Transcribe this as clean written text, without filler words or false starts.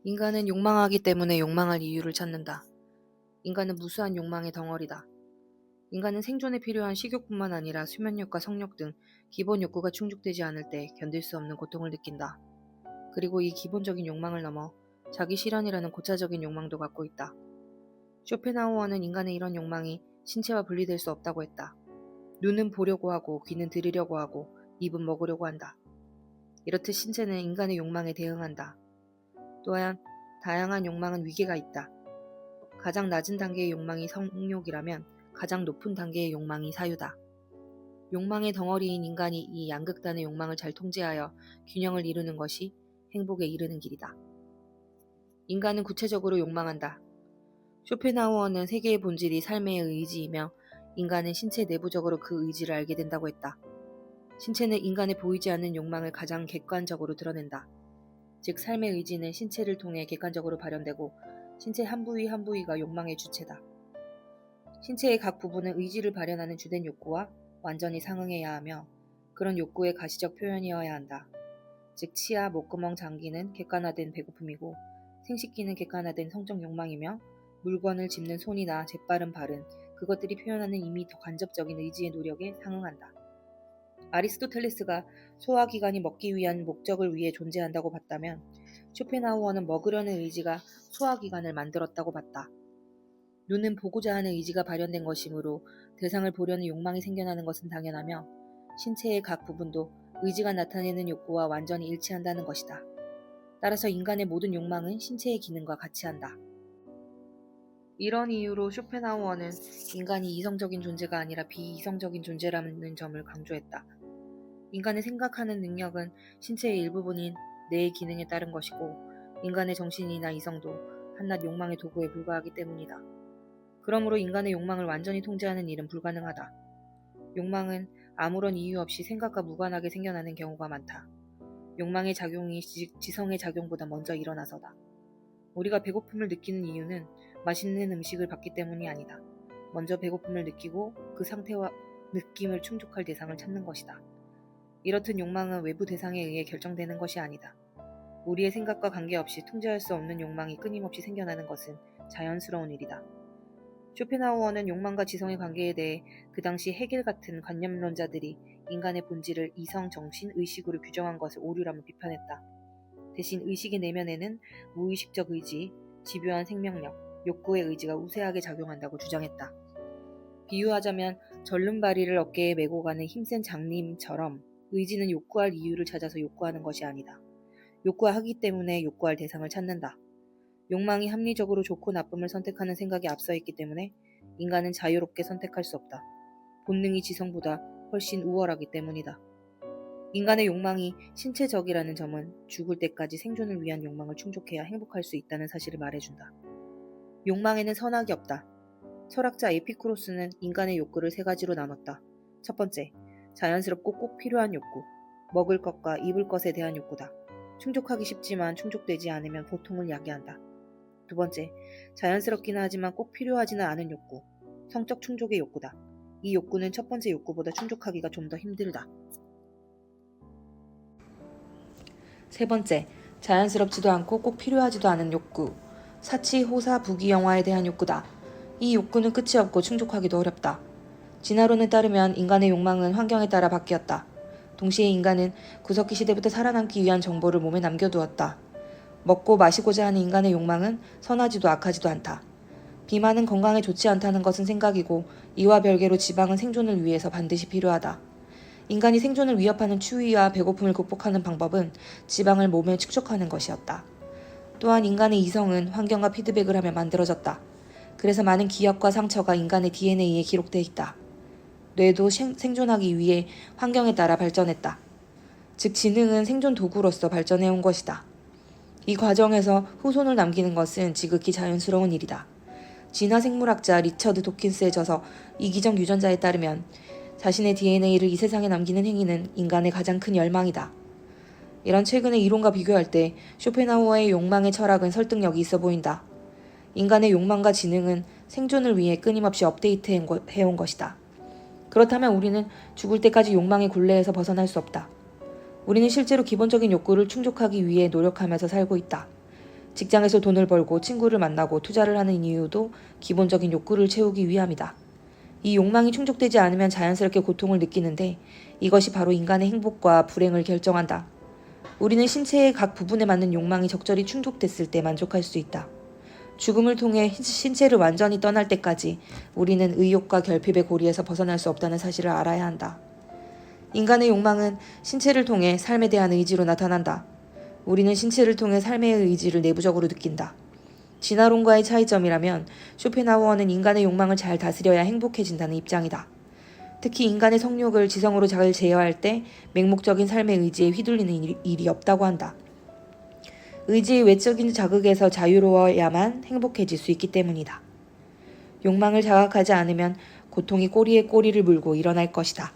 인간은 욕망하기 때문에 욕망할 이유를 찾는다. 인간은 무수한 욕망의 덩어리다. 인간은 생존에 필요한 식욕뿐만 아니라 수면력과 성욕 등 기본 욕구가 충족되지 않을 때 견딜 수 없는 고통을 느낀다. 그리고 이 기본적인 욕망을 넘어 자기 실현이라는 고차적인 욕망도 갖고 있다. 쇼펜하우어는 인간의 이런 욕망이 신체와 분리될 수 없다고 했다. 눈은 보려고 하고 귀는 들으려고 하고 입은 먹으려고 한다. 이렇듯 신체는 인간의 욕망에 대응한다. 또한 다양한 욕망은 위계가 있다. 가장 낮은 단계의 욕망이 성욕이라면 가장 높은 단계의 욕망이 사유다. 욕망의 덩어리인 인간이 이 양극단의 욕망을 잘 통제하여 균형을 이루는 것이 행복에 이르는 길이다. 인간은 구체적으로 욕망한다. 쇼펜하우어는 세계의 본질이 삶의 의지이며 인간은 신체 내부적으로 그 의지를 알게 된다고 했다. 신체는 인간의 보이지 않는 욕망을 가장 객관적으로 드러낸다. 즉 삶의 의지는 신체를 통해 객관적으로 발현되고 신체 한 부위 한 부위가 욕망의 주체다. 신체의 각 부분은 의지를 발현하는 주된 욕구와 완전히 상응해야 하며 그런 욕구의 가시적 표현이어야 한다. 즉 치아, 목구멍, 장기는 객관화된 배고픔이고 생식기는 객관화된 성적 욕망이며 물건을 짚는 손이나 재빠른 발은 그것들이 표현하는 이미 더 간접적인 의지의 노력에 상응한다. 아리스토텔레스가 소화기관이 먹기 위한 목적을 위해 존재한다고 봤다면 쇼펜하우어는 먹으려는 의지가 소화기관을 만들었다고 봤다. 눈은 보고자 하는 의지가 발현된 것이므로 대상을 보려는 욕망이 생겨나는 것은 당연하며 신체의 각 부분도 의지가 나타내는 욕구와 완전히 일치한다는 것이다. 따라서 인간의 모든 욕망은 신체의 기능과 같이 한다. 이런 이유로 쇼펜하우어는 인간이 이성적인 존재가 아니라 비이성적인 존재라는 점을 강조했다. 인간의 생각하는 능력은 신체의 일부분인 뇌의 기능에 따른 것이고 인간의 정신이나 이성도 한낱 욕망의 도구에 불과하기 때문이다. 그러므로 인간의 욕망을 완전히 통제하는 일은 불가능하다. 욕망은 아무런 이유 없이 생각과 무관하게 생겨나는 경우가 많다. 욕망의 작용이 지성의 작용보다 먼저 일어나서다. 우리가 배고픔을 느끼는 이유는 맛있는 음식을 받기 때문이 아니다. 먼저 배고픔을 느끼고 그 상태와 느낌을 충족할 대상을 찾는 것이다. 이렇듯 욕망은 외부 대상에 의해 결정되는 것이 아니다. 우리의 생각과 관계없이 통제할 수 없는 욕망이 끊임없이 생겨나는 것은 자연스러운 일이다. 쇼펜하우어는 욕망과 지성의 관계에 대해 그 당시 헤겔 같은 관념론자들이 인간의 본질을 이성, 정신, 의식으로 규정한 것을 오류라며 비판했다. 대신 의식의 내면에는 무의식적 의지, 집요한 생명력, 욕구의 의지가 우세하게 작용한다고 주장했다. 비유하자면 절름발이를 어깨에 메고 가는 힘센 장님처럼 의지는 욕구할 이유를 찾아서 욕구하는 것이 아니다. 욕구하기 때문에 욕구할 대상을 찾는다. 욕망이 합리적으로 좋고 나쁨을 선택하는 생각에 앞서 있기 때문에 인간은 자유롭게 선택할 수 없다. 본능이 지성보다 훨씬 우월하기 때문이다. 인간의 욕망이 신체적이라는 점은 죽을 때까지 생존을 위한 욕망을 충족해야 행복할 수 있다는 사실을 말해준다. 욕망에는 선악이 없다. 철학자 에피쿠로스는 인간의 욕구를 세 가지로 나눴다. 첫 번째, 자연스럽고 꼭 필요한 욕구. 먹을 것과 입을 것에 대한 욕구다. 충족하기 쉽지만 충족되지 않으면 고통을 야기한다. 두 번째, 자연스럽기는 하지만 꼭 필요하지는 않은 욕구. 성적 충족의 욕구다. 이 욕구는 첫 번째 욕구보다 충족하기가 좀 더 힘들다. 세 번째, 자연스럽지도 않고 꼭 필요하지도 않은 욕구. 사치, 호사, 부귀영화에 대한 욕구다. 이 욕구는 끝이 없고 충족하기도 어렵다. 진화론에 따르면 인간의 욕망은 환경에 따라 바뀌었다. 동시에 인간은 구석기 시대부터 살아남기 위한 정보를 몸에 남겨두었다. 먹고 마시고자 하는 인간의 욕망은 선하지도 악하지도 않다. 비만은 건강에 좋지 않다는 것은 생각이고 이와 별개로 지방은 생존을 위해서 반드시 필요하다. 인간이 생존을 위협하는 추위와 배고픔을 극복하는 방법은 지방을 몸에 축적하는 것이었다. 또한 인간의 이성은 환경과 피드백을 하며 만들어졌다. 그래서 많은 기억과 상처가 인간의 DNA에 기록되어 있다. 뇌도 생존하기 위해 환경에 따라 발전했다. 즉 지능은 생존 도구로서 발전해온 것이다. 이 과정에서 후손을 남기는 것은 지극히 자연스러운 일이다. 진화생물학자 리처드 도킨스의 저서 이기적 유전자에 따르면 자신의 DNA를 이 세상에 남기는 행위는 인간의 가장 큰 열망이다. 이런 최근의 이론과 비교할 때 쇼펜하우어의 욕망의 철학은 설득력이 있어 보인다. 인간의 욕망과 지능은 생존을 위해 끊임없이 업데이트해온 것이다. 그렇다면 우리는 죽을 때까지 욕망의 굴레에서 벗어날 수 없다. 우리는 실제로 기본적인 욕구를 충족하기 위해 노력하면서 살고 있다. 직장에서 돈을 벌고 친구를 만나고 투자를 하는 이유도 기본적인 욕구를 채우기 위함이다. 이 욕망이 충족되지 않으면 자연스럽게 고통을 느끼는데 이것이 바로 인간의 행복과 불행을 결정한다. 우리는 신체의 각 부분에 맞는 욕망이 적절히 충족됐을 때 만족할 수 있다. 죽음을 통해 신체를 완전히 떠날 때까지 우리는 의욕과 결핍의 고리에서 벗어날 수 없다는 사실을 알아야 한다. 인간의 욕망은 신체를 통해 삶에 대한 의지로 나타난다. 우리는 신체를 통해 삶의 의지를 내부적으로 느낀다. 진화론과의 차이점이라면 쇼펜하우어는 인간의 욕망을 잘 다스려야 행복해진다는 입장이다. 특히 인간의 성욕을 지성으로 잘 제어할 때 맹목적인 삶의 의지에 휘둘리는 일이 없다고 한다. 의지의 외적인 자극에서 자유로워야만 행복해질 수 있기 때문이다. 욕망을 자각하지 않으면 고통이 꼬리에 꼬리를 물고 일어날 것이다.